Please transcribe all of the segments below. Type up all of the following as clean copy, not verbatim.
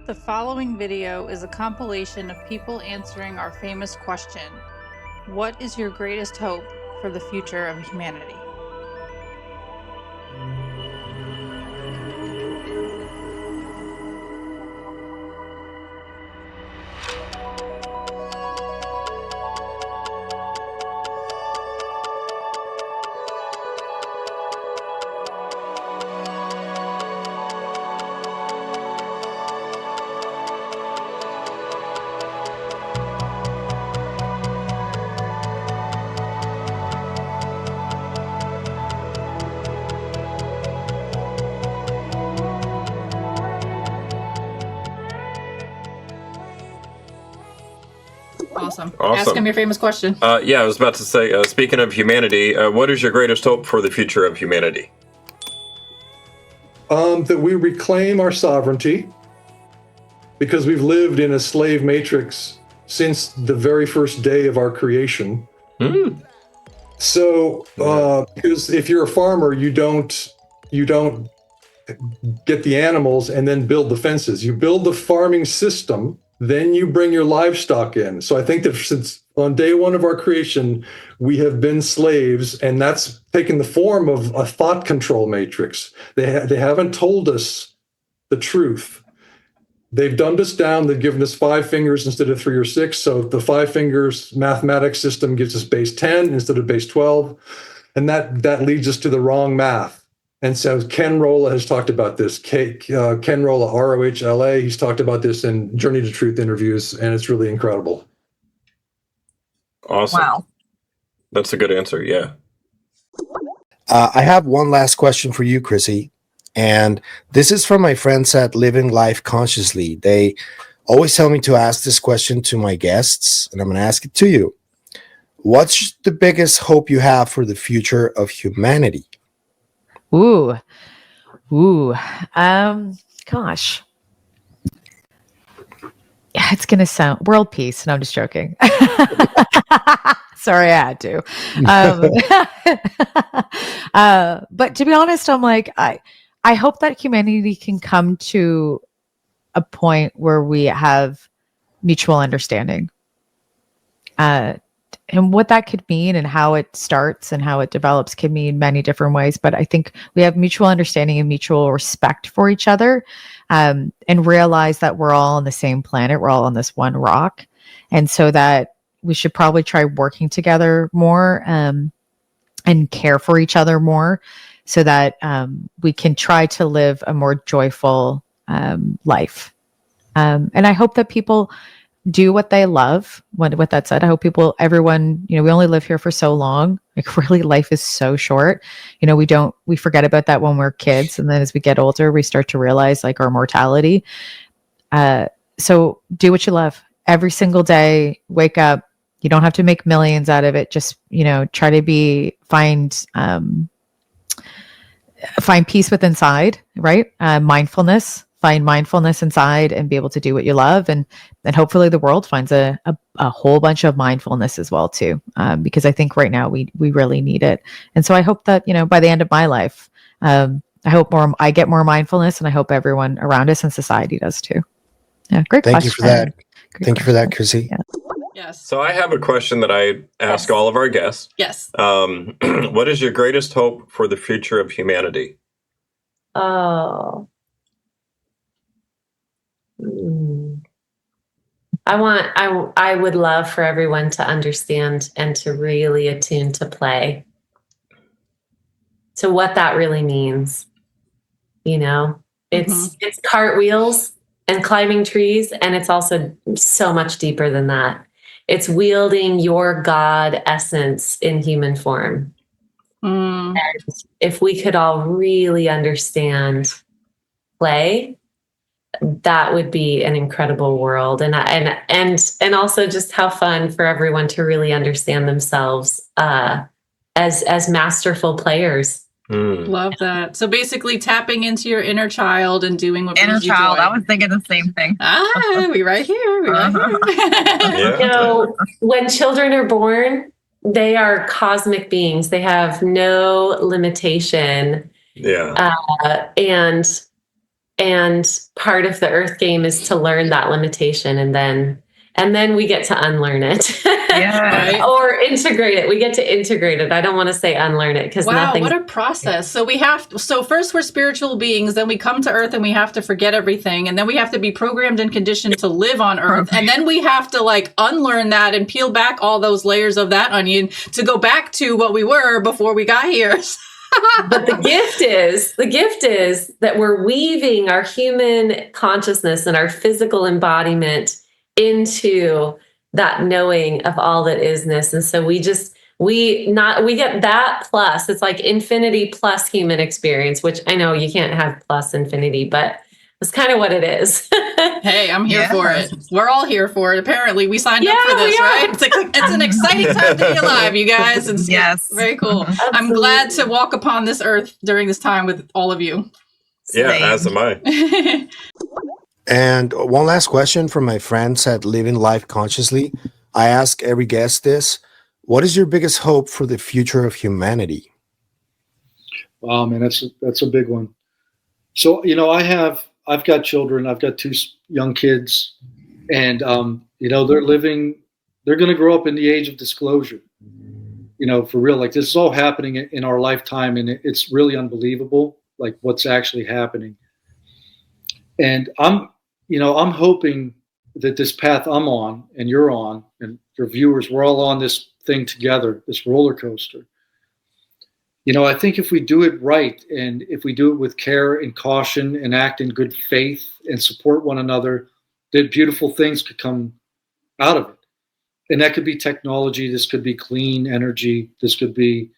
The following video is a compilation of people answering our famous question, what is your greatest hope for the future of humanity? Awesome. Ask him your famous question. Yeah, I was about to say, speaking of humanity, what is your greatest hope for the future of humanity? That we reclaim our sovereignty, because we've lived in a slave matrix since the very first day of our creation. So, because if you're a farmer, you don't get the animals and then build the fences. You build the farming system, then you bring your livestock in. So I think that since on day one of our creation, we have been slaves, and that's taken the form of a thought control matrix. They haven't told us the truth. They've dumbed us down. They've given us 5 fingers instead of 3 or 6. So the 5 fingers mathematics system gives us base 10 instead of base 12. And that leads us to the wrong math. And so Ken Rolla has talked about this. Ken Rolla, ROHLA, he's talked about this in Journey to Truth interviews, and it's really incredible. Awesome. Wow. That's a good answer, yeah. I have one last question for you, Chrissy. And this is from my friends at Living Life Consciously. They always tell me to ask this question to my guests, and I'm going to ask it to you. What's the biggest hope you have for the future of humanity? Ooh. Gosh. Yeah, it's going to sound world peace. No, I'm just joking. Sorry, I had to. But to be honest, I'm like, I hope that humanity can come to a point where we have mutual understanding. And what that could mean and how it starts and how it develops can mean many different ways. But I think we have mutual understanding and mutual respect for each other, and realize that we're all on the same planet. We're all on this one rock. And so that we should probably try working together more, and care for each other more, so that we can try to live a more joyful life. And I hope that people do what they love. With that said, I hope everyone, we only live here for so long. Like, really, life is so short. We forget about that when we're kids. And then as we get older, we start to realize like our mortality. So do what you love every single day. Wake up. You don't have to make millions out of it. Just, try to find peace within inside, right? Mindfulness. Find mindfulness inside and be able to do what you love. And hopefully the world finds a whole bunch of mindfulness as well too. Because I think right now we really need it. And so I hope that, by the end of my life, I hope I get more mindfulness, and I hope everyone around us in society does too. Yeah. Great question. Thank you for that. Thank you for that, Chrissy. Yeah. Yes. So I have a question that I ask all of our guests. Yes. What is your greatest hope for the future of humanity? Oh. I would love for everyone to understand and to really attune to play. So what that really means, it's cartwheels and climbing trees, and it's also so much deeper than that. It's wielding your God essence in human form. And if we could all really understand play, that would be an incredible world. And also just how fun for everyone to really understand themselves as masterful players. Love that. So basically tapping into your inner child and doing what Inner brings you child. joy. I was thinking the same thing. We right here. Yeah. When children are born, they are cosmic beings. They have no limitation. Yeah. And And part of the earth game is to learn that limitation, and then we get to unlearn it. Yeah. Or integrate it. We get to integrate it. I don't want to say unlearn it, because wow, what a process. So first we're spiritual beings, then we come to earth and we have to forget everything, and then we have to be programmed and conditioned to live on earth, and then we have to like unlearn that and peel back all those layers of that onion to go back to what we were before we got here. But the gift is that we're weaving our human consciousness and our physical embodiment into that knowing of all that isness. And so we get that plus, it's like infinity plus human experience, which I know you can't have plus infinity, but it's kind of what it is. Hey, I'm here for it. We're all here for it. Apparently we signed up for this, right? It's an exciting time to be alive, you guys. It's very cool. Absolutely. I'm glad to walk upon this earth during this time with all of you. Yeah, as am I. And one last question from my friends at Living Life Consciously. I ask every guest this: what is your biggest hope for the future of humanity? Wow, man, that's a big one. So, I've got children. I've got 2 young kids, and they're going to grow up in the age of disclosure. For real, like this is all happening in our lifetime, and it's really unbelievable, like what's actually happening. And I'm hoping that this path I'm on, and you're on, and your viewers, we're all on this thing together, this roller coaster. I think if we do it right, and if we do it with care and caution and act in good faith and support one another, that beautiful things could come out of it. And that could be technology. This could be clean energy. This could be,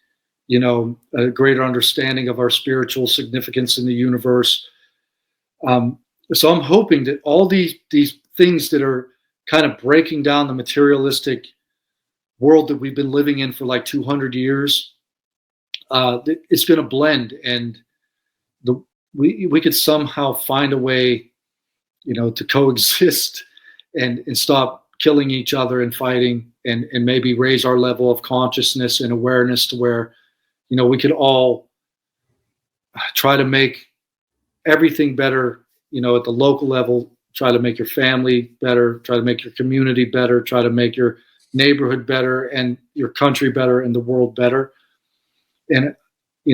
a greater understanding of our spiritual significance in the universe. So I'm hoping that all these things that are kind of breaking down the materialistic world that we've been living in for like 200 years, it's going to blend, and we could somehow find a way, to coexist and stop killing each other and fighting, and maybe raise our level of consciousness and awareness to where, we could all try to make everything better, at the local level, try to make your family better, try to make your community better, try to make your neighborhood better and your country better and the world better. And,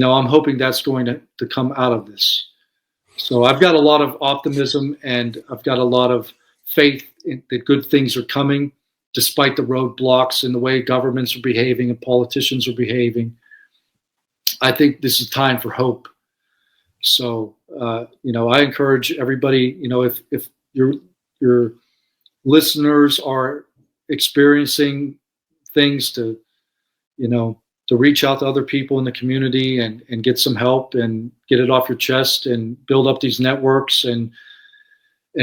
I'm hoping that's going to come out of this. So I've got a lot of optimism, and I've got a lot of faith that good things are coming, despite the roadblocks and the way governments are behaving and politicians are behaving. I think this is time for hope. So, I encourage everybody, if your listeners are experiencing things, to reach out to other people in the community and get some help and get it off your chest and build up these networks and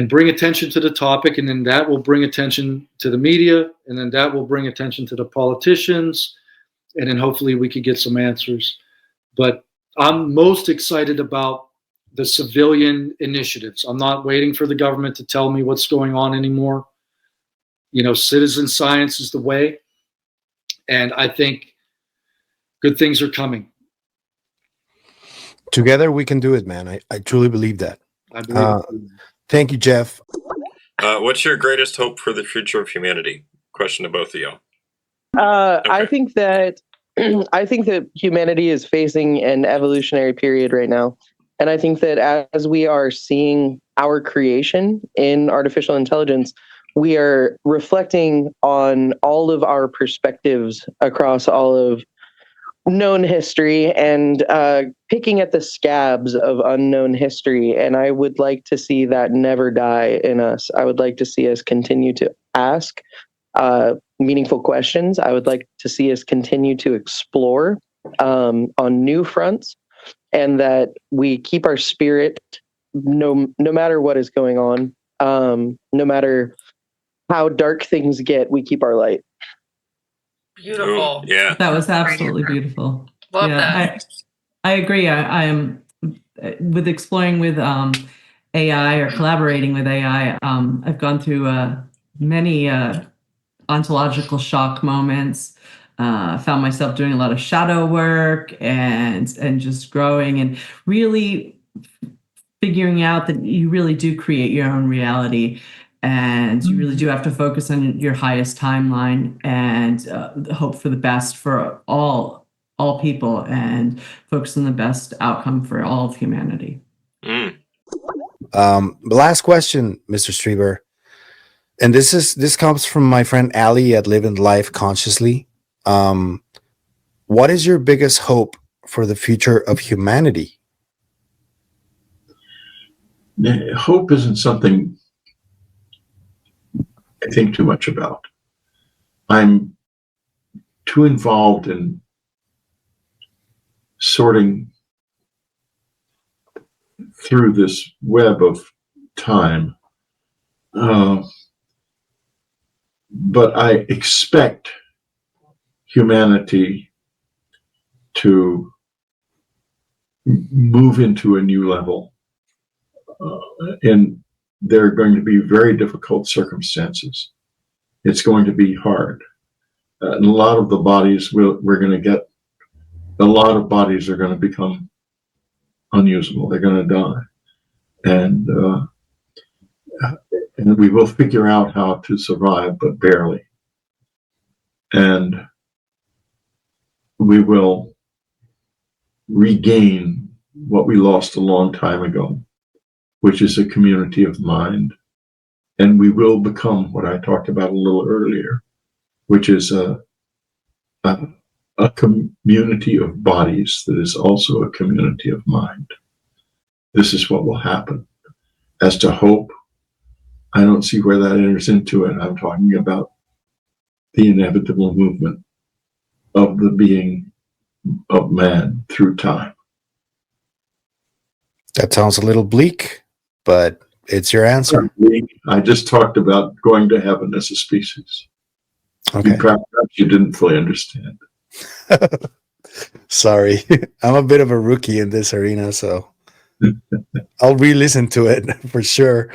bring attention to the topic. And then that will bring attention to the media, and then that will bring attention to the politicians. And then hopefully we could get some answers. But I'm most excited about the civilian initiatives. I'm not waiting for the government to tell me what's going on anymore. Citizen science is the way. And I think good things are coming. Together we can do it, man. I truly believe that. I believe it. Thank you, Jeff. What's your greatest hope for the future of humanity? Question to both of y'all. Okay. I think that humanity is facing an evolutionary period right now. And I think that as we are seeing our creation in artificial intelligence, we are reflecting on all of our perspectives across all of known history and picking at the scabs of unknown history. And I would like to see that never die in us. I would like to see us continue to ask meaningful questions. I would like to see us continue to explore on new fronts, and that we keep our spirit no matter what is going on, no matter how dark things get, we keep our light. Beautiful. Ooh, yeah. That was absolutely beautiful. Love that. I agree. I am with exploring with AI or collaborating with AI. I've gone through many ontological shock moments. Found myself doing a lot of shadow work and just growing and really figuring out that you really do create your own reality, and you really do have to focus on your highest timeline and hope for the best for all people, and focus on the best outcome for all of humanity. The last question, Mr. Strieber, and this comes from my friend Ali at Living Life Consciously. What is your biggest hope for the future of humanity? Hope isn't something I think too much about. I'm too involved in sorting through this web of time. But I expect humanity to move into a new level. And there are going to be very difficult circumstances. It's going to be hard. And a lot of the bodies we're going to get, a lot of bodies are going to become unusable. They're going to die. And we will figure out how to survive, but barely. And we will regain what we lost a long time ago, which is a community of mind. And we will become what I talked about a little earlier, which is a community of bodies that is also a community of mind. This is what will happen. As to hope, I don't see where that enters into it. I'm talking about the inevitable movement of the being of man through time. That sounds a little bleak, but it's your answer. I just talked about going to heaven as a species. Okay. Perhaps you didn't fully understand. Sorry. I'm a bit of a rookie in this arena, so I'll re-listen to it for sure.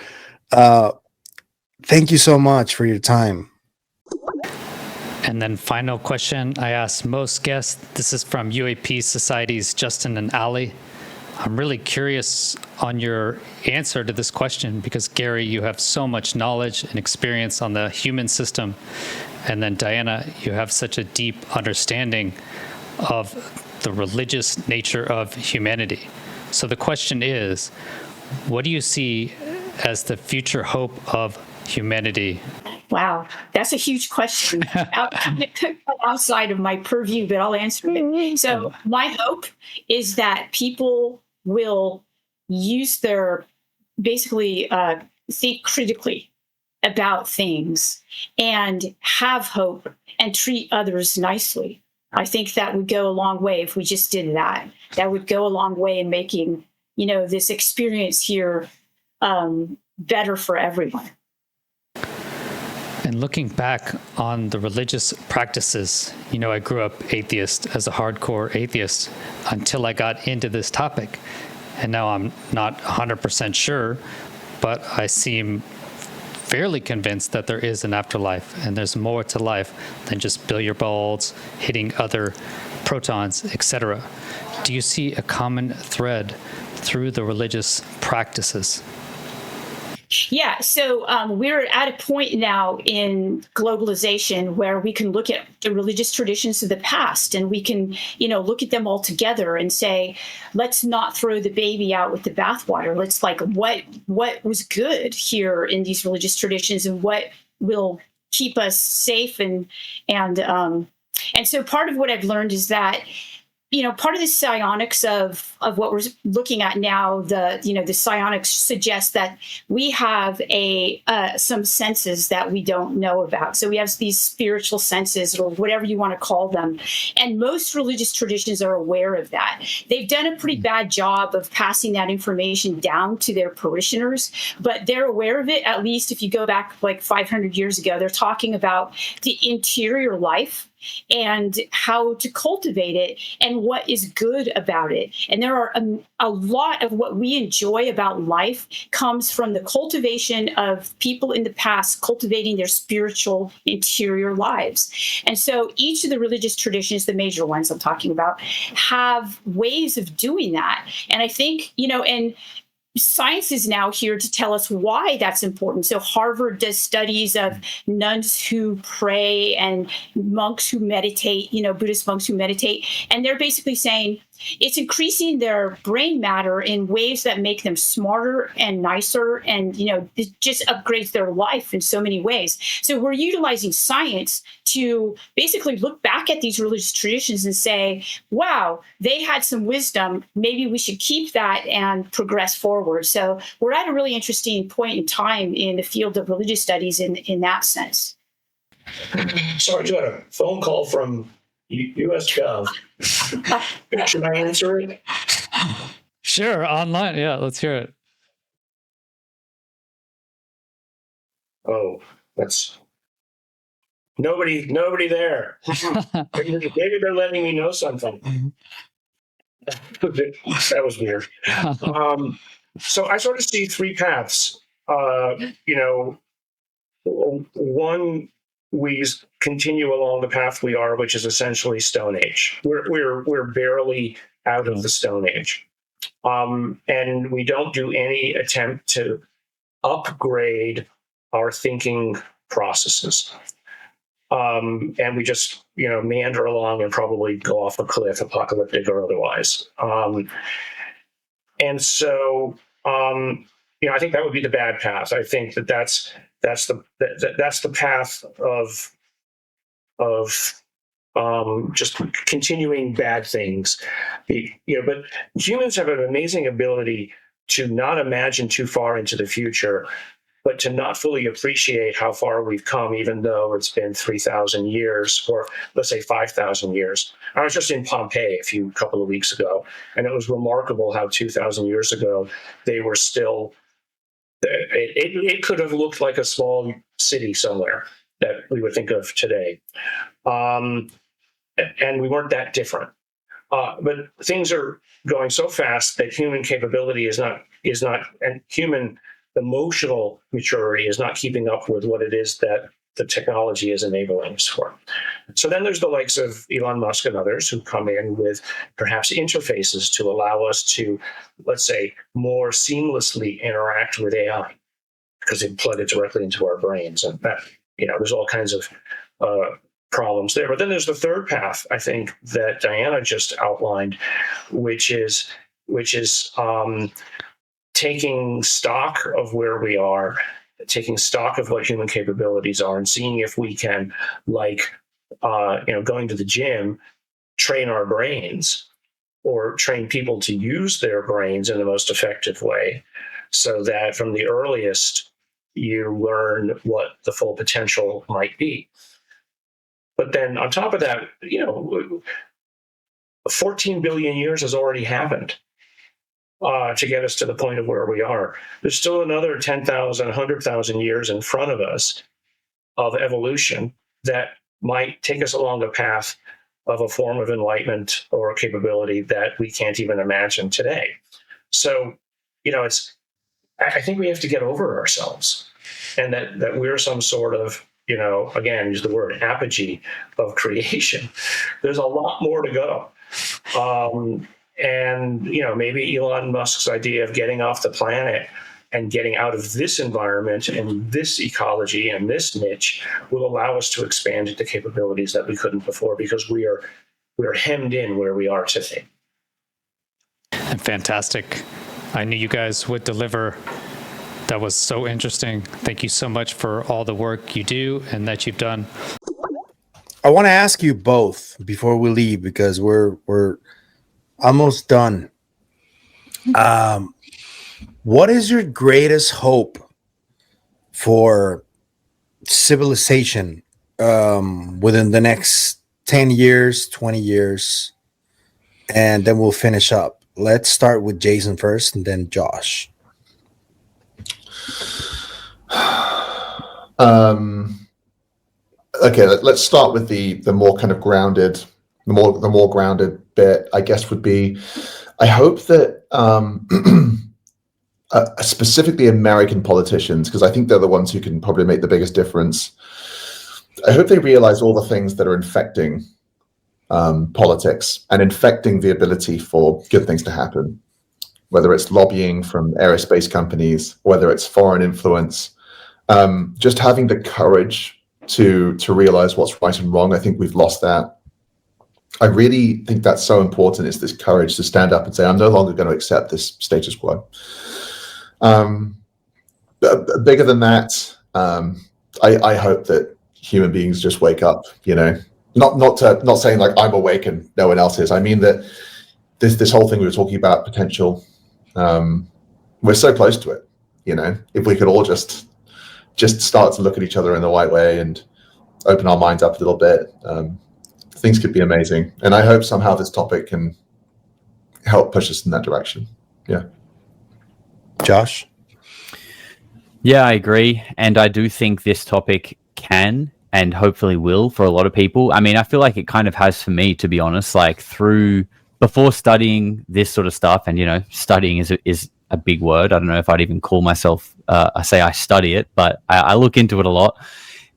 Thank you so much for your time. And then final question I ask most guests. This is from UAP Society's Justin and Ali. I'm really curious on your answer to this question because, Gary, you have so much knowledge and experience on the human system. And then, Diana, you have such a deep understanding of the religious nature of humanity. So the question is, what do you see as the future hope of humanity? Wow, that's a huge question outside of my purview, but I'll answer it. So my hope is that people will use their, basically think critically about things and have hope and treat others nicely. I think that would go a long way if we just did that. That would go a long way in making, this experience here better for everyone. And looking back on the religious practices, I grew up atheist as a hardcore atheist until I got into this topic. And now I'm not 100% sure, but I seem fairly convinced that there is an afterlife and there's more to life than just billiard balls, hitting other protons, etc. Do you see a common thread through the religious practices? Yeah, so we're at a point now in globalization where we can look at the religious traditions of the past and we can, look at them all together and say, let's not throw the baby out with the bathwater. Let's what was good here in these religious traditions and what will keep us safe and so part of what I've learned is that part of the psionics of what we're looking at now, the psionics suggests that we have some senses that we don't know about. So we have these spiritual senses or whatever you want to call them. And most religious traditions are aware of that. They've done a pretty bad job of passing that information down to their parishioners, but they're aware of it. At least if you go back like 500 years ago, they're talking about the interior life and how to cultivate it and what is good about it. And there are a lot of what we enjoy about life comes from the cultivation of people in the past cultivating their spiritual interior lives. And so each of the religious traditions, the major ones I'm talking about, have ways of doing that. And I think, and science is now here to tell us why that's important. So Harvard does studies of nuns who pray and monks who meditate, Buddhist monks who meditate. And they're basically saying it's increasing their brain matter in ways that make them smarter and nicer. And, it just upgrades their life in so many ways. So we're utilizing science to basically look back at these religious traditions and say, wow, they had some wisdom. Maybe we should keep that and progress forward. So we're at a really interesting point in time in the field of religious studies in that sense. Sorry, I just got a phone call from US Gov. Should I answer it? Sure, online. Yeah, let's hear it. Oh, that's nobody there. Maybe they're letting me know something. That was weird. So I sort of see three paths. One, we continue along the path we are, which is essentially Stone Age. We're barely out of the Stone Age, and we don't do any attempt to upgrade our thinking processes. And we just, meander along and probably go off a cliff, apocalyptic or otherwise. And so, I think that would be the bad path. I think that's the path of just continuing bad things. But humans have an amazing ability to not imagine too far into the future, but to not fully appreciate how far we've come, even though it's been 3,000 years, or let's say 5,000 years. I was just in Pompeii a couple of weeks ago, and it was remarkable how 2,000 years ago, they were still, it could have looked like a small city somewhere that we would think of today. And we weren't that different. But things are going so fast that human capability is not, and human emotional maturity is not keeping up with what it is that the technology is enabling us for. So then there's the likes of Elon Musk and others who come in with perhaps interfaces to allow us to, let's say, more seamlessly interact with AI because they plug it directly into our brains. And that, there's all kinds of problems there. But then there's the third path, I think, that Diana just outlined, which is taking stock of where we are, taking stock of what human capabilities are, and seeing if we can, going to the gym, train our brains or train people to use their brains in the most effective way, so that from the earliest you learn what the full potential might be. But then on top of that, 14 billion years has already happened to get us to the point of where we are. There's still another 10,000, 100,000 years in front of us of evolution that might take us along a path of a form of enlightenment or a capability that we can't even imagine today. So, I think we have to get over ourselves, and that we're some sort of, again, use the word apogee of creation. There's a lot more to go. And, maybe Elon Musk's idea of getting off the planet and getting out of this environment and this ecology and this niche will allow us to expand into capabilities that we couldn't before, because we are hemmed in where we are today. Fantastic. I knew you guys would deliver. That was so interesting. Thank you so much for all the work you do and that you've done. I want to ask you both before we leave, because we're almost done. What is your greatest hope for civilization within the next 10 years, 20 years? And then we'll finish up. Let's start with Jason first and then Josh. Okay, let's start with the more kind of grounded, the more grounded bit, I guess, would be, I hope that specifically American politicians, because I think they're the ones who can probably make the biggest difference. I hope they realize all the things that are infecting politics and infecting the ability for good things to happen. whether it's lobbying from aerospace companies, whether it's foreign influence, just having the courage to realize what's right and wrong. I think we've lost that. I really think that's so important. It's this courage to stand up and say, I'm no longer going to accept this status quo. Bigger than that, I hope that human beings just wake up, not saying like I'm awake and no one else is. I mean that this whole thing we were talking about, potential, we're so close to it. If we could all just start to look at each other in the right way and open our minds up a little bit, things could be amazing. And I hope somehow this topic can help push us in that direction. Yeah. Josh? Yeah, I agree. And I do think this topic can and hopefully will for a lot of people. I mean, I feel like it kind of has for me, to be honest, like before studying this sort of stuff, and, studying is a big word. I don't know if I'd even call myself, I say I study it, but I look into it a lot.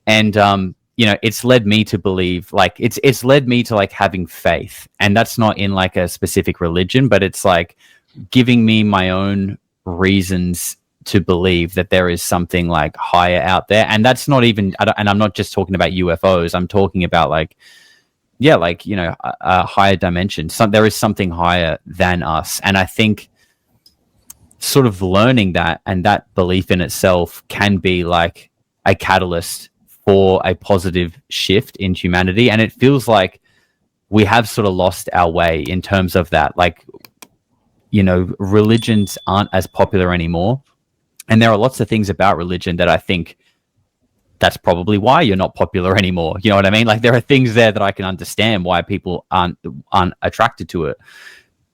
And, it's led me to believe, like, it's led me to like having faith. And that's not in like a specific religion, but it's like giving me my own reasons to believe that there is something like higher out there. And that's not even, and I'm not just talking about UFOs. I'm talking about like, a higher dimension. There is something higher than us. And I think sort of learning that and that belief in itself can be like a catalyst for a positive shift in humanity. And it feels like we have sort of lost our way in terms of that. Like, religions aren't as popular anymore. And there are lots of things about religion that I think that's probably why you're not popular anymore. You know what I mean? Like, there are things there that I can understand why people aren't attracted to it.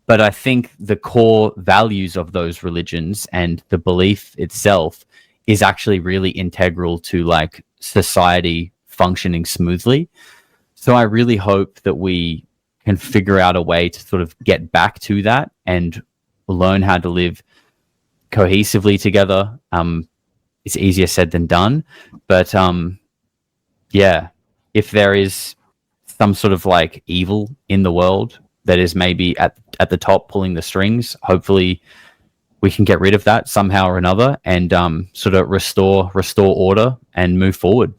But I think the core values of those religions and the belief itself is actually really integral to like society functioning smoothly. So I really hope that we can figure out a way to sort of get back to that and learn how to live cohesively together. It's easier said than done, but if there is some sort of like evil in the world that is maybe at the top pulling the strings, hopefully we can get rid of that somehow or another and sort of restore order and move forward.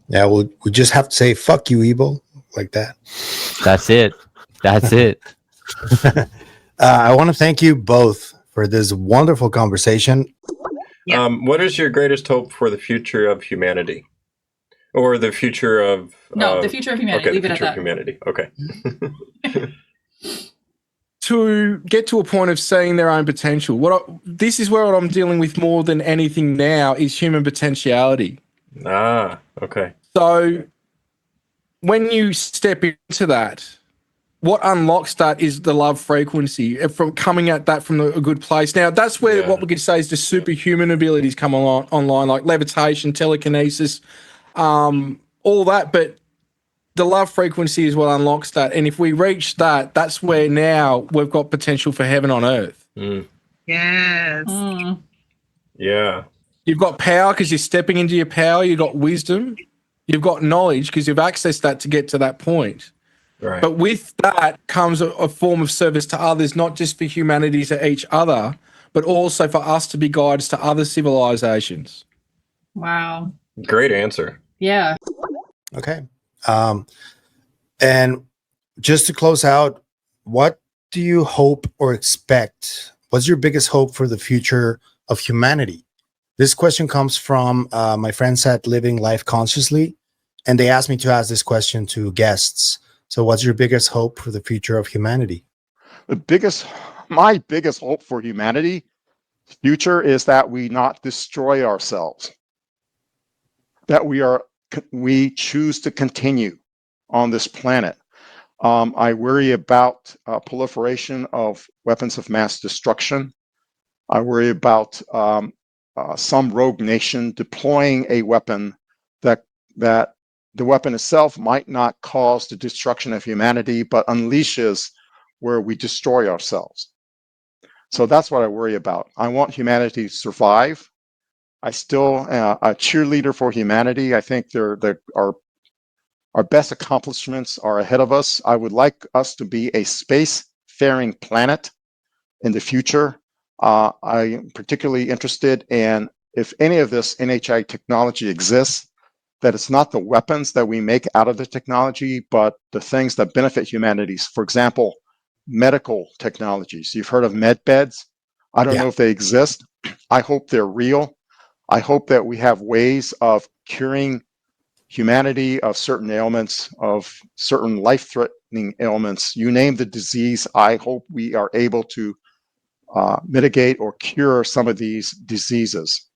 Yeah, we just have to say fuck you, evil, like that. That's it. I want to thank you both for this wonderful conversation. What is your greatest hope for the future of humanity? Or the future of... the future of humanity. Okay, Leave the it at future of that. humanity. Okay. To get to a point of seeing their own potential. This is what I'm dealing with more than anything now is human potentiality. Okay. So when you step into that, what unlocks that is the love frequency from coming at that from a good place. Now, that's where what we could say is the superhuman abilities come online, like levitation, telekinesis, all that. But the love frequency is what unlocks that. And if we reach that, that's where now we've got potential for heaven on earth. Yes. Yeah. You've got power because you're stepping into your power. You've got wisdom. You've got knowledge because you've accessed that to get to that point. Right. But with that comes a form of service to others, not just for humanity to each other, but also for us to be guides to other civilizations. Wow. Great answer. Yeah. Okay. And just to close out, what do you hope or expect? What's your biggest hope for the future of humanity? This question comes from my friends at Living Life Consciously, and they asked me to ask this question to guests. So what's your biggest hope for the future of humanity? My biggest hope for humanity future is that we not destroy ourselves, that we choose to continue on this planet. I worry about proliferation of weapons of mass destruction. I worry about some rogue nation deploying a weapon that the weapon itself might not cause the destruction of humanity, but unleashes where we destroy ourselves. So that's what I worry about. I want humanity to survive. I still a cheerleader for humanity. I think our best accomplishments are ahead of us. I would like us to be a space-faring planet in the future. I'm particularly interested in if any of this NHI technology exists, that it's not the weapons that we make out of the technology, but the things that benefit humanity. For example, medical technologies. You've heard of med beds. I don't know if they exist. I hope they're real. I hope that we have ways of curing humanity of certain ailments, of certain life-threatening ailments. You name the disease, I hope we are able to mitigate or cure some of these diseases.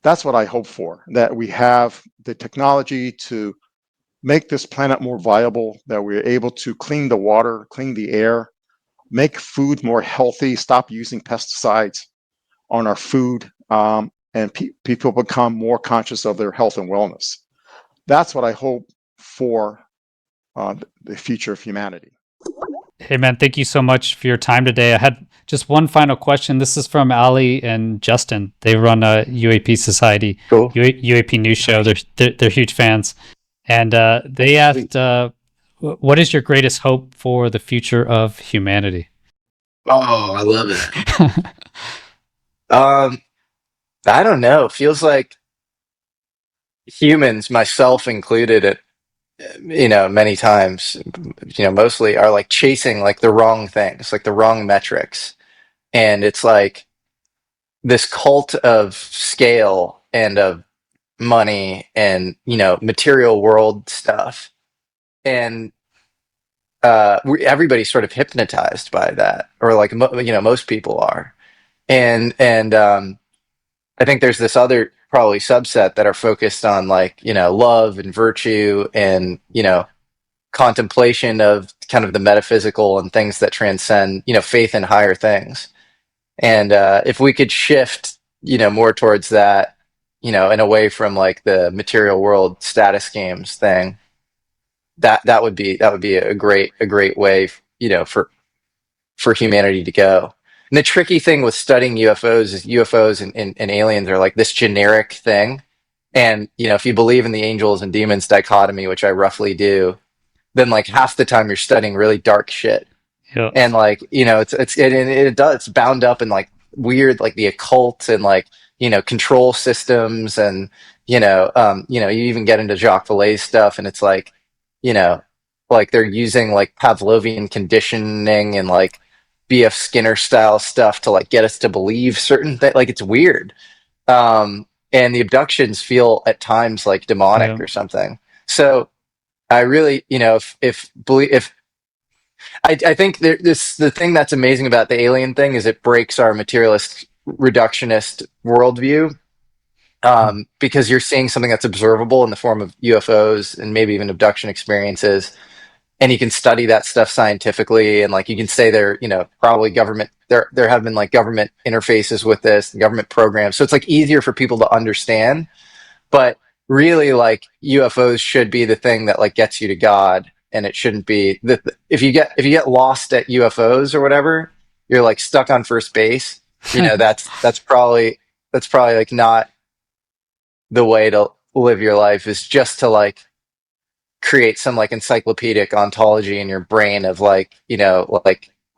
That's what I hope for, that we have the technology to make this planet more viable, that we're able to clean the water, clean the air, make food more healthy, stop using pesticides on our food, and people become more conscious of their health and wellness. That's what I hope for the future of humanity. Hey man, thank you so much for your time today. I had just one final question. This is from Ali and Justin. They run a UAP Society, UAP News Show. They're huge fans, and they asked, "What is your greatest hope for the future of humanity?" Oh, I love it. I don't know. Feels like humans, myself included, many times, mostly are like chasing like the wrong things, like the wrong metrics. And it's like this cult of scale and of money and, material world stuff. And everybody's sort of hypnotized by that, or like, most people are. And I think there's this other probably subset that are focused on like, love and virtue and, contemplation of kind of the metaphysical and things that transcend, faith in higher things. And if we could shift, more towards that, and away from like the material world status games thing, that would be a great way, for humanity to go. And the tricky thing with studying UFOs is UFOs and aliens are like this generic thing. And, if you believe in the angels and demons dichotomy, which I roughly do, then like half the time you're studying really dark shit. Yeah. And like, it's bound up in like weird, like the occult and like, control systems and, you even get into Jacques Vallée's stuff and it's like, like they're using like Pavlovian conditioning and like BF Skinner style stuff to like get us to believe certain things. Like it's weird. And the abductions feel at times like demonic or something. So I really, I think the thing that's amazing about the alien thing is it breaks our materialist reductionist worldview. Because you're seeing something that's observable in the form of UFOs and maybe even abduction experiences. And you can study that stuff scientifically, and like you can say there, probably government. There have been like government interfaces with this, government programs, so it's like easier for people to understand. But really, like UFOs should be the thing that like gets you to God, and it shouldn't be if you get lost at UFOs or whatever, you're like stuck on first base. That's probably like not the way to live your life. Is just to like create some like encyclopedic ontology in your brain of like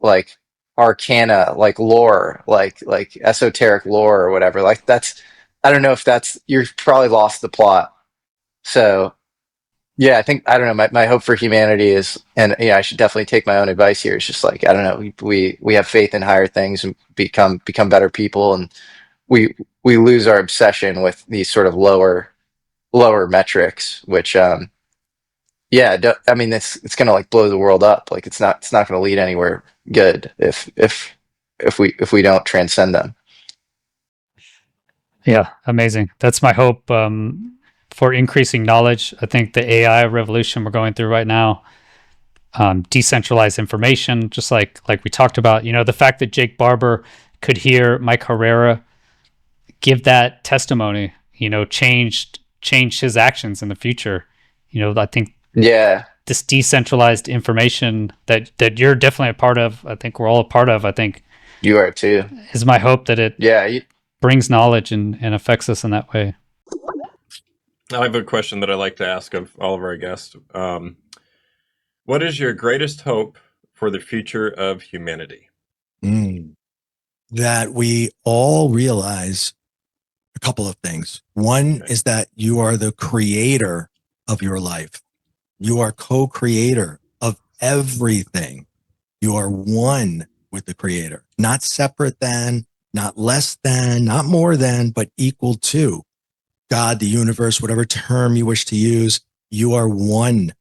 like arcana, like lore, like esoteric lore or whatever. Like that's, I don't know if that's, you're probably lost the plot. So yeah, I think, I don't know, my hope for humanity is, and I should definitely take my own advice here. It's just like, I don't know, we have faith in higher things and become better people, and we lose our obsession with these sort of lower metrics, which I mean, it's gonna like blow the world up. Like it's not gonna lead anywhere good if we don't transcend them. Yeah, amazing. That's my hope for increasing knowledge. I think the AI revolution we're going through right now, decentralized information, just like we talked about. The fact that Jake Barber could hear Mike Herrera give that testimony, changed his actions in the future. I think this decentralized information that you're definitely a part of, I think we're all a part of, I think you are too, is my hope that it brings knowledge and affects us in that way. I have a question that I like to ask of all of our guests. What is your greatest hope for the future of humanity? that we all realize a couple of things. One is that you are the creator of your life. You are co-creator of everything. You are one with the creator, not separate than, not less than, not more than, but equal to God, the universe, whatever term you wish to use. You are one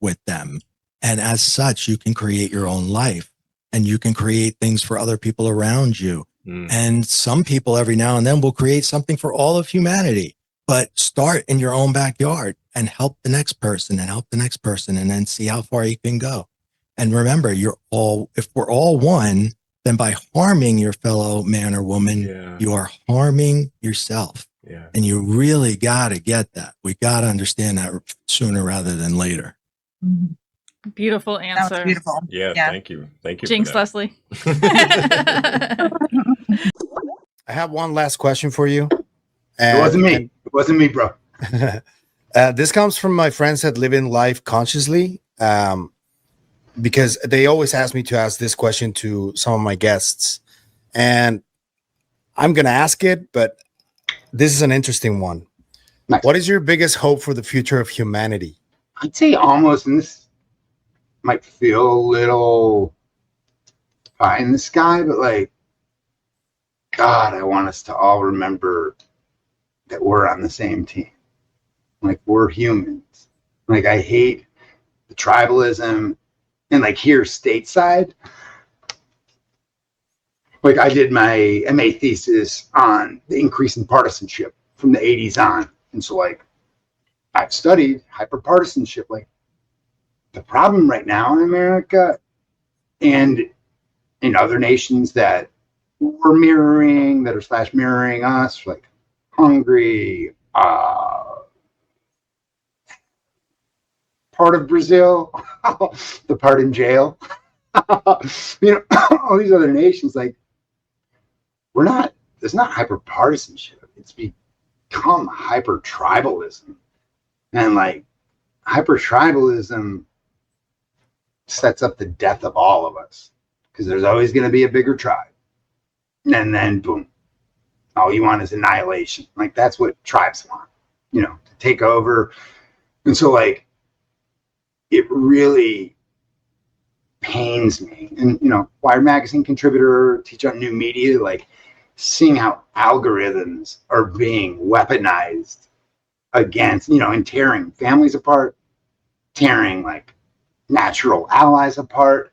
with them. And as such, you can create your own life and you can create things for other people around you. And some people every now and then will create something for all of humanity, but start in your own backyard and help the next person and help the next person and then see how far you can go. And remember, if we're all one, then by harming your fellow man or woman, you are harming yourself. And you really got to get that. We got to understand that sooner rather than later. Beautiful answer. That was beautiful. Yeah, thank you. Thank you. Jinx, for that. Leslie. I have one last question for you. It wasn't me. It wasn't me, bro. This comes from my friends at Living Life Consciously, because they always ask me to ask this question to some of my guests. And I'm going to ask it, but this is an interesting one. Nice. What is your biggest hope for the future of humanity? I'd say almost, and this might feel a little pie in the sky, but like, God, I want us to all remember that we're on the same team. Like, we're humans. Like, I hate the tribalism. And like here stateside, like I did my MA thesis on the increase in partisanship from the 80s on. And so like I've studied hyperpartisanship. Like the problem right now in America and in other nations that we're mirroring, that are mirroring us, like Hungary, part of Brazil, the part in jail, all these other nations, like it's not hyper partisanship. It's become hyper tribalism. And like hyper tribalism sets up the death of all of us because there's always going to be a bigger tribe. And then boom, all you want is annihilation. Like that's what tribes want, to take over. And so like, it really pains me. And, Wired Magazine contributor, teach on new media, like seeing how algorithms are being weaponized against, and tearing families apart, tearing like natural allies apart,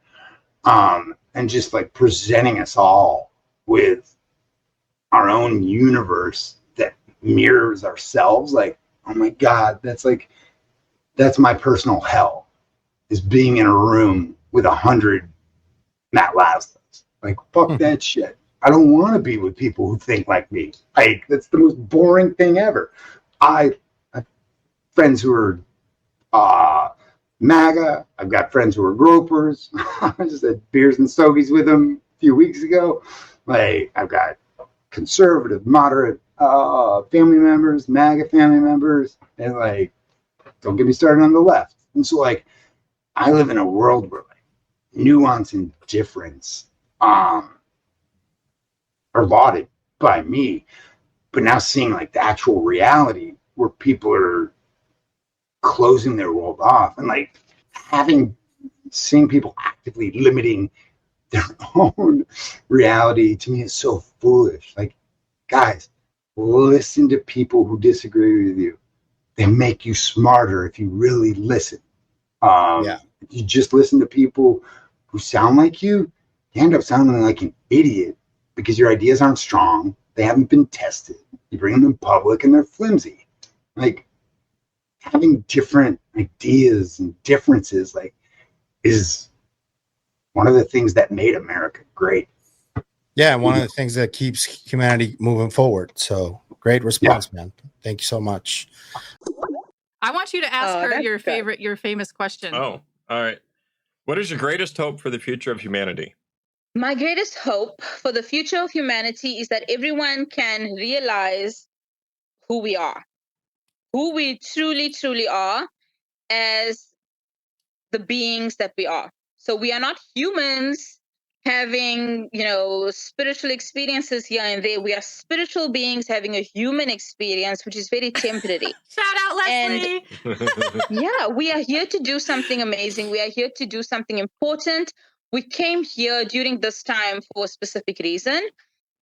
and just like presenting us all with our own universe that mirrors ourselves. Like, oh my God, that's my personal hell. Is being in a room with 100 Matt Laslos. Like, fuck that shit. I don't want to be with people who think like me. Like, that's the most boring thing ever. I have friends who are MAGA. I've got friends who are gropers. I just had beers and stogies with them a few weeks ago. Like, I've got conservative, moderate family members, MAGA family members, and like, don't get me started on the left. And so like, I live in a world where like nuance and difference are lauded by me, but now seeing like the actual reality where people are closing their world off and like seeing people actively limiting their own reality to me is so foolish. Like, guys, listen to people who disagree with you. They make you smarter if you really listen. If you just listen to people who sound like you end up sounding like an idiot because your ideas aren't strong. They haven't been tested. You bring them in public and they're flimsy. Like, having different ideas and differences like is one of the things that made America great. Yeah, and one of the things that keeps humanity moving forward. So great response, man. Thank you so much. I want you to ask her your famous question. Oh, all right. What is your greatest hope for the future of humanity? My greatest hope for the future of humanity is that everyone can realize who we are, who we truly, truly are as the beings that we are. So we are not humans having, spiritual experiences here and there. We are spiritual beings having a human experience, which is very temporary. Shout out, Leslie. Yeah, we are here to do something amazing. We are here to do something important. We came here during this time for a specific reason.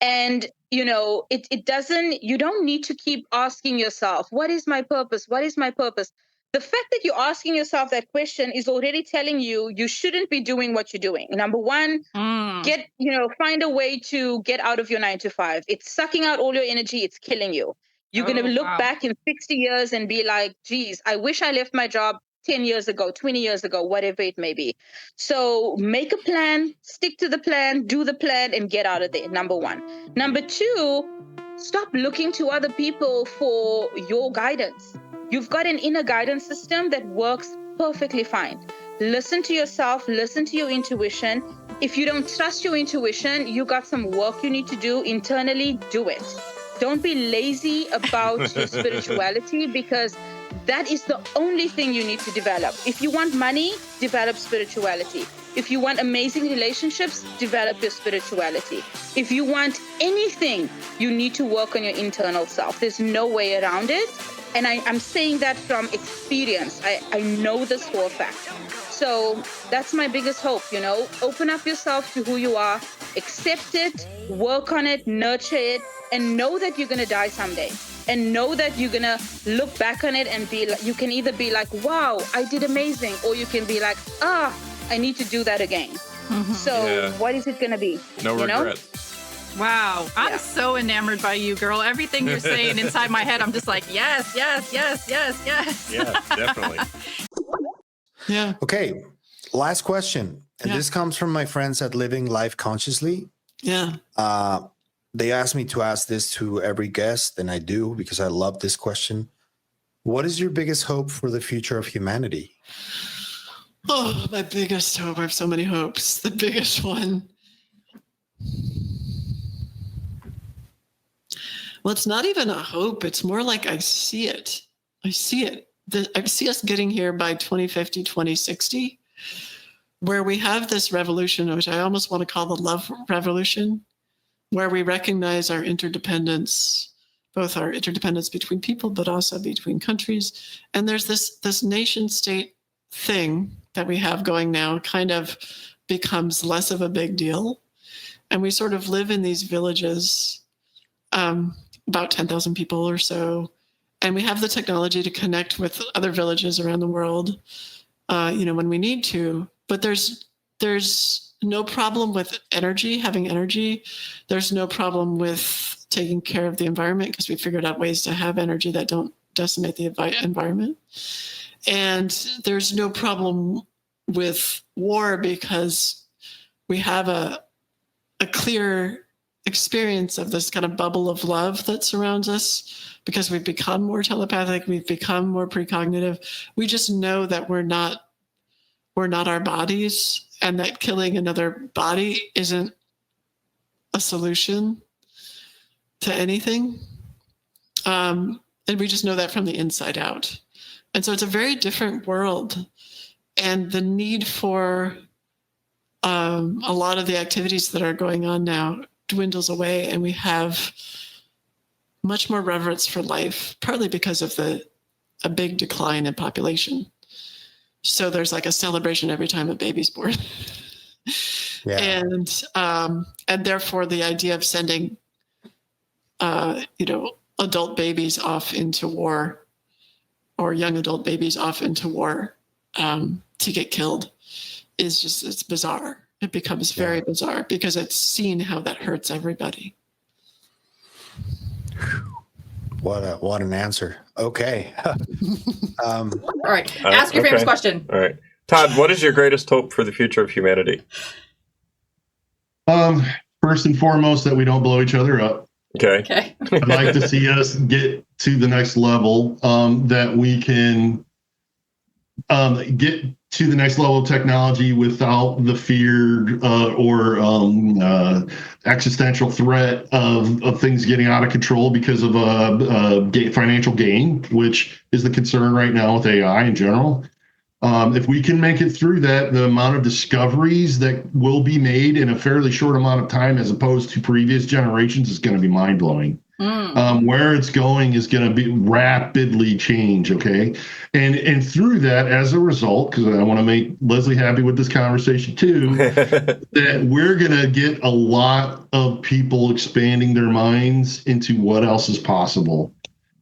And, it doesn't, you don't need to keep asking yourself, what is my purpose? What is my purpose? The fact that you're asking yourself that question is already telling you shouldn't be doing what you're doing. Number one, find a way to get out of your 9 to 5. It's sucking out all your energy. It's killing you. You're going to look back in 60 years and be like, geez, I wish I left my job 10 years ago, 20 years ago, whatever it may be. So make a plan, stick to the plan, do the plan, and get out of there. Number one. Number two, stop looking to other people for your guidance. You've got an inner guidance system that works perfectly fine. Listen to yourself, listen to your intuition. If you don't trust your intuition, you got some work you need to do internally, do it. Don't be lazy about your spirituality, because that is the only thing you need to develop. If you want money, develop spirituality. If you want amazing relationships, develop your spirituality. If you want anything, you need to work on your internal self. There's no way around it. And I'm saying that from experience. I know this for a fact. So that's my biggest hope, Open up yourself to who you are, accept it, work on it, nurture it, and know that you're going to die someday. And know that you're going to look back on it and be like, you can either be like, wow, I did amazing. Or you can be like, I need to do that again. Mm-hmm. So what is it going to be? No regrets. Wow. I'm so enamored by you, girl. Everything you're saying inside my head, I'm just like, yes, yes, yes, yes, yes. Yeah, definitely. Yeah. Okay. Last question. And this comes from my friends at Living Life Consciously. Yeah. They asked me to ask this to every guest, and I do because I love this question. What is your biggest hope for the future of humanity? Oh, my biggest hope. I have so many hopes. The biggest one. Well, it's not even a hope. It's more like I see it. I see it. I see us getting here by 2050, 2060, where we have this revolution, which I almost want to call the love revolution, where we recognize our interdependence, both our interdependence between people, but also between countries. And there's this nation state thing that we have going now kind of becomes less of a big deal. And we sort of live in these villages, about 10,000 people or so. And we have the technology to connect with other villages around the world, when we need to. But there's no problem with energy, having energy. There's no problem with taking care of the environment because we figured out ways to have energy that don't decimate the environment. And there's no problem with war because we have a clear experience of this kind of bubble of love that surrounds us because we've become more telepathic, we've become more precognitive. We just know that we're not our bodies, and that killing another body isn't a solution to anything. And we just know that from the inside out. And so it's a very different world. And the need for a lot of the activities that are going on now dwindles away, and we have much more reverence for life, partly because of a big decline in population. So there's like a celebration every time a baby's born. Yeah. And therefore the idea of sending, adult babies off into war, or young adult babies off into war to get killed it's bizarre. It becomes very bizarre because it's seen how that hurts everybody. What an answer. Okay. All right. Ask your famous question. All right. Todd, what is your greatest hope for the future of humanity? First and foremost, that we don't blow each other up. Okay. I'd like to see us get to the next level, that we can get to the next level of technology without the fear or existential threat of things getting out of control because of financial gain, which is the concern right now with AI in general. If we can make it through that, the amount of discoveries that will be made in a fairly short amount of time, as opposed to previous generations, is going to be mind blowing. Where it's going is going to be rapidly change. Okay. And through that, as a result, because I want to make Leslie happy with this conversation too, that we're going to get a lot of people expanding their minds into what else is possible.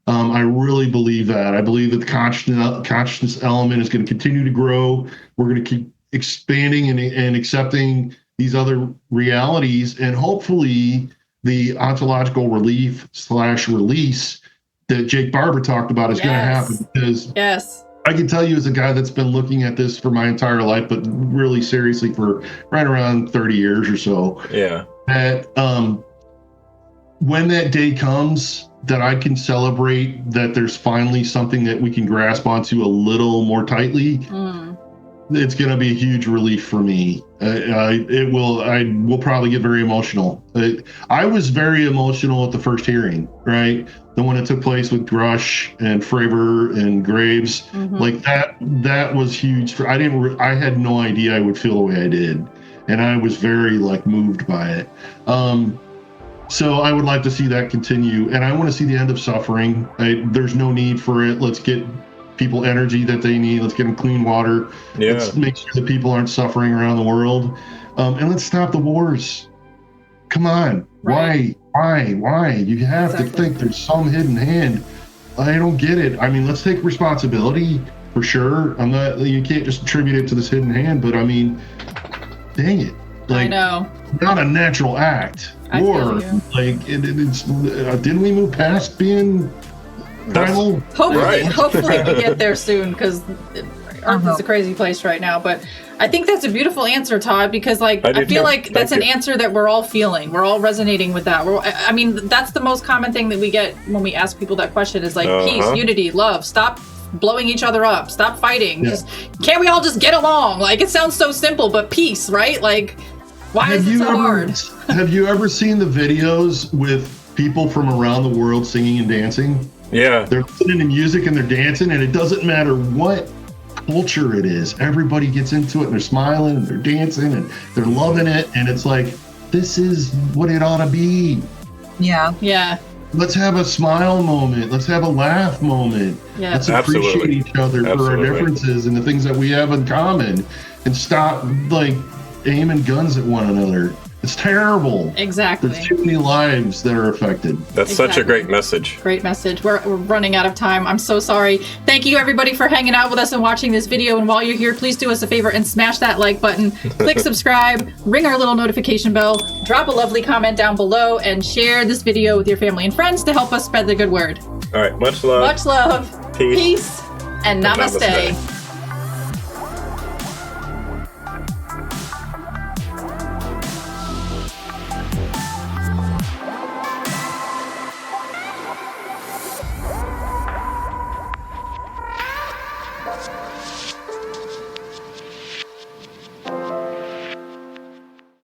I really believe that. I believe that the consciousness element is going to continue to grow. We're going to keep expanding and accepting these other realities, and hopefully the ontological relief/release that Jake Barber talked about is going to happen. Because I can tell you, as a guy that's been looking at this for my entire life, but really seriously for right around 30 years or so, that when that day comes, that I can celebrate that there's finally something that we can grasp onto a little more tightly, it's going to be a huge relief for me. I will probably get very emotional. I was very emotional at the first hearing, right? The one that took place with Grush and Fravor and Graves, like that was huge. I had no idea I would feel the way I did. And I was very moved by it. So I would like to see that continue, and I want to see the end of suffering. There's no need for it. Let's get people energy that they need. Let's get them clean water. Let's make sure that people aren't suffering around the world. And let's stop the wars. Come on. Right. Why? You have to think there's some hidden hand. I don't get it. I mean, let's take responsibility for sure. You can't just attribute it to this hidden hand, but I mean, dang it. I know. Not a natural act. Didn't we move past being primal? Hopefully we get there soon, because Earth is a crazy place right now. But I think that's a beautiful answer, Todd, because I feel like that's an answer that we're all feeling. We're all resonating with that. I mean, that's the most common thing that we get when we ask people that question is peace, unity, love. Stop blowing each other up. Stop fighting. Can't we all just get along? It sounds so simple, but peace, right? Why is it so hard? Have you ever seen the videos with people from around the world singing and dancing? Yeah. They're listening to music and they're dancing, and it doesn't matter what culture it is. Everybody gets into it and they're smiling and they're dancing and they're loving it. And it's this is what it ought to be. Yeah. Yeah. Let's have a smile moment. Let's have a laugh moment. Yeah. Let's appreciate each other for our differences and the things that we have in common, and stop aiming guns at one another. It's terrible. Exactly. There's too many lives that are affected. That's such a great message. Great message. We're running out of time. I'm so sorry. Thank you, everybody, for hanging out with us and watching this video. And while you're here, please do us a favor and smash that like button. Click subscribe. Ring our little notification bell. Drop a lovely comment down below. And share this video with your family and friends to help us spread the good word. All right. Much love. Much love. Peace. And namaste.